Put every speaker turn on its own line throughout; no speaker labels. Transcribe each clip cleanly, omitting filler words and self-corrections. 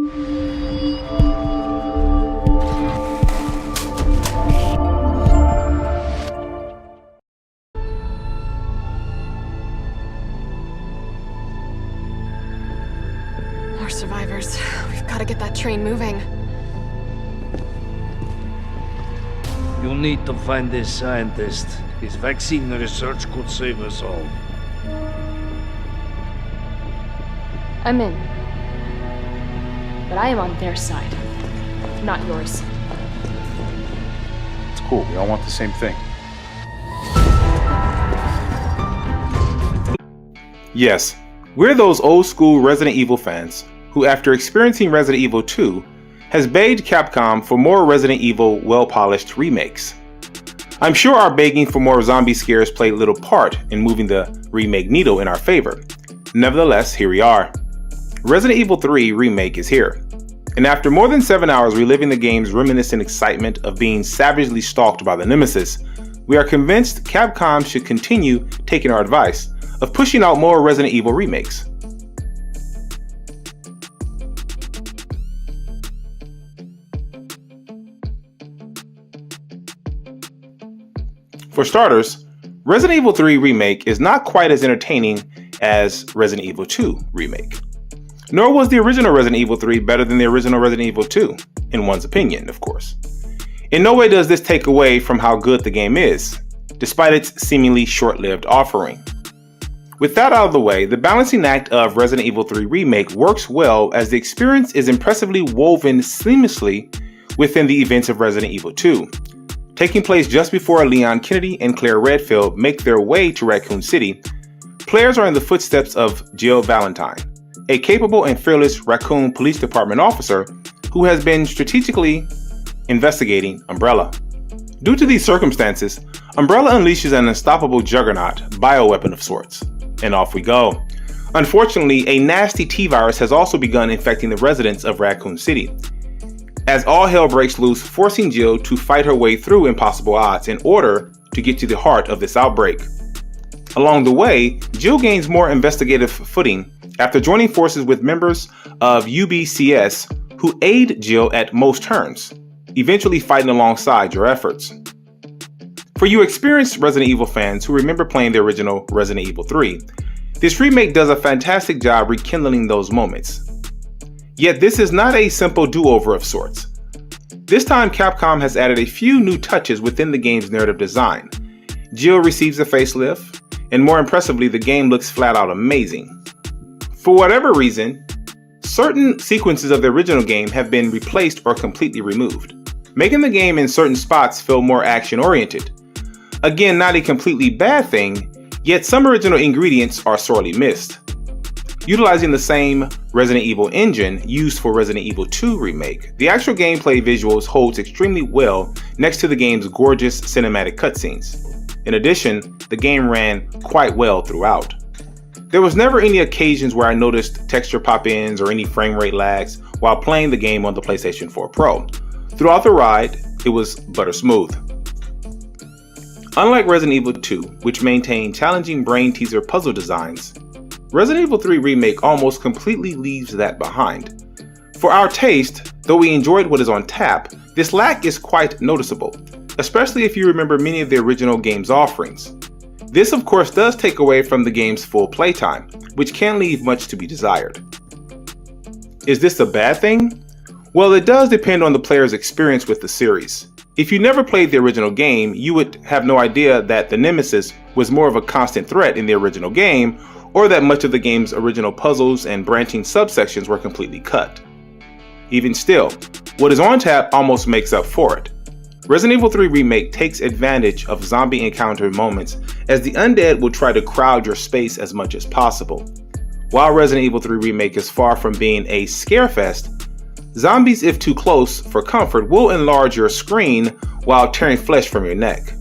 More survivors. We've got to get that train moving.
You need to find this scientist. His vaccine research could save us all.
I'm in. But I am on their side, not yours.
It's cool, we all want the same thing. Yes, we're those old school Resident Evil fans who, after experiencing Resident Evil 2, has begged Capcom for more Resident Evil well-polished remakes. I'm sure our begging for more zombie scares played little part in moving the remake needle in our favor. Nevertheless, here we are. Resident Evil 3 Remake is here. And after more than 7 hours reliving the game's reminiscent excitement of being savagely stalked by the nemesis, we are convinced Capcom should continue taking our advice of pushing out more Resident Evil remakes. For starters, Resident Evil 3 Remake is not quite as entertaining as Resident Evil 2 Remake. Nor was the original Resident Evil 3 better than the original Resident Evil 2, in one's opinion, of course. In no way does this take away from how good the game is, despite its seemingly short-lived offering. With that out of the way, the balancing act of Resident Evil 3 Remake works well as the experience is impressively woven seamlessly within the events of Resident Evil 2. Taking place just before Leon Kennedy and Claire Redfield make their way to Raccoon City, players are in the footsteps of Jill Valentine, a capable and fearless Raccoon Police Department officer who has been strategically investigating Umbrella. Due to these circumstances, Umbrella unleashes an unstoppable juggernaut bioweapon of sorts, and off we go. Unfortunately, a nasty T-virus has also begun infecting the residents of Raccoon City, as all hell breaks loose, forcing Jill to fight her way through impossible odds in order to get to the heart of this outbreak. Along the way, Jill gains more investigative footing after joining forces with members of UBCS who aid Jill at most turns, eventually fighting alongside your efforts. For you experienced Resident Evil fans who remember playing the original Resident Evil 3, this remake does a fantastic job rekindling those moments. Yet this is not a simple do-over of sorts. This time Capcom has added a few new touches within the game's narrative design. Jill receives a facelift, and more impressively, the game looks flat out amazing. For whatever reason, certain sequences of the original game have been replaced or completely removed, making the game in certain spots feel more action-oriented. Again, not a completely bad thing, yet some original ingredients are sorely missed. Utilizing the same Resident Evil engine used for Resident Evil 2 Remake, the actual gameplay visuals holds extremely well next to the game's gorgeous cinematic cutscenes. In addition, the game ran quite well throughout. There was never any occasions where I noticed texture pop-ins or any frame rate lags while playing the game on the PlayStation 4 Pro. Throughout the ride, it was butter smooth. Unlike Resident Evil 2, which maintained challenging brain-teaser puzzle designs, Resident Evil 3 Remake almost completely leaves that behind. For our taste, though we enjoyed what is on tap, this lack is quite noticeable, especially if you remember many of the original game's offerings. This of course does take away from the game's full playtime, which can leave much to be desired. Is this a bad thing? Well, it does depend on the player's experience with the series. If you never played the original game, you would have no idea that the nemesis was more of a constant threat in the original game, or that much of the game's original puzzles and branching subsections were completely cut. Even still, what is on tap almost makes up for it. Resident Evil 3 Remake takes advantage of zombie encounter moments as the undead will try to crowd your space as much as possible. While Resident Evil 3 Remake is far from being a scarefest, zombies, if too close for comfort, will enlarge your screen while tearing flesh from your neck.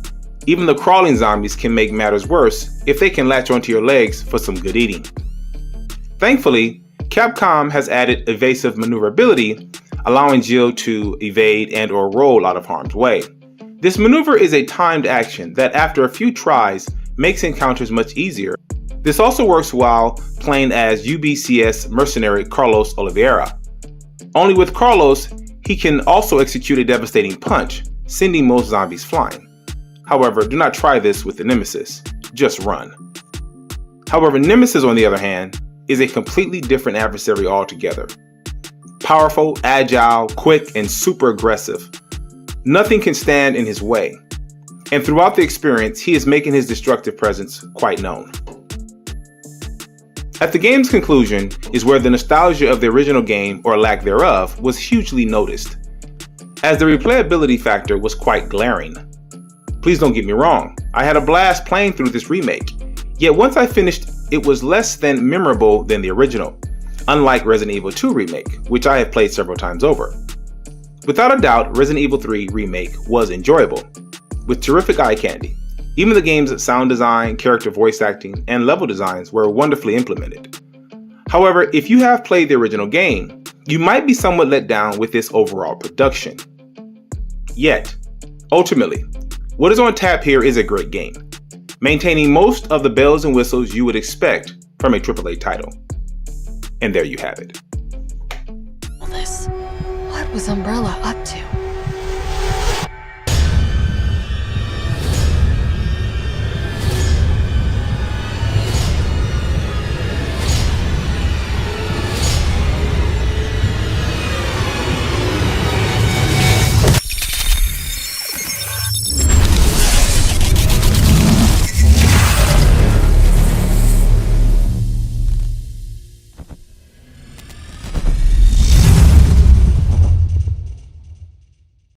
Even the crawling zombies can make matters worse if they can latch onto your legs for some good eating. Thankfully, Capcom has added evasive maneuverability, allowing Jill to evade and or roll out of harm's way. This maneuver is a timed action that after a few tries makes encounters much easier. This also works while playing as UBCS mercenary Carlos Oliveira. Only with Carlos, he can also execute a devastating punch, sending most zombies flying. However, do not try this with the Nemesis, just run. However, Nemesis, on the other hand, is a completely different adversary altogether. Powerful, agile, quick, and super aggressive. Nothing can stand in his way. And throughout the experience, he is making his destructive presence quite known. At the game's conclusion is where the nostalgia of the original game, or lack thereof, was hugely noticed, as the replayability factor was quite glaring. Please don't get me wrong, I had a blast playing through this remake, yet once I finished, it was less than memorable than the original, unlike Resident Evil 2 Remake, which I have played several times over. Without a doubt, Resident Evil 3 Remake was enjoyable, with terrific eye candy. Even the game's sound design, character voice acting, and level designs were wonderfully implemented. However, if you have played the original game, you might be somewhat let down with this overall production. Yet, ultimately, what is on tap here is a great game, maintaining most of the bells and whistles you would expect from a AAA title. And there you have it.
All this. What was Umbrella up to?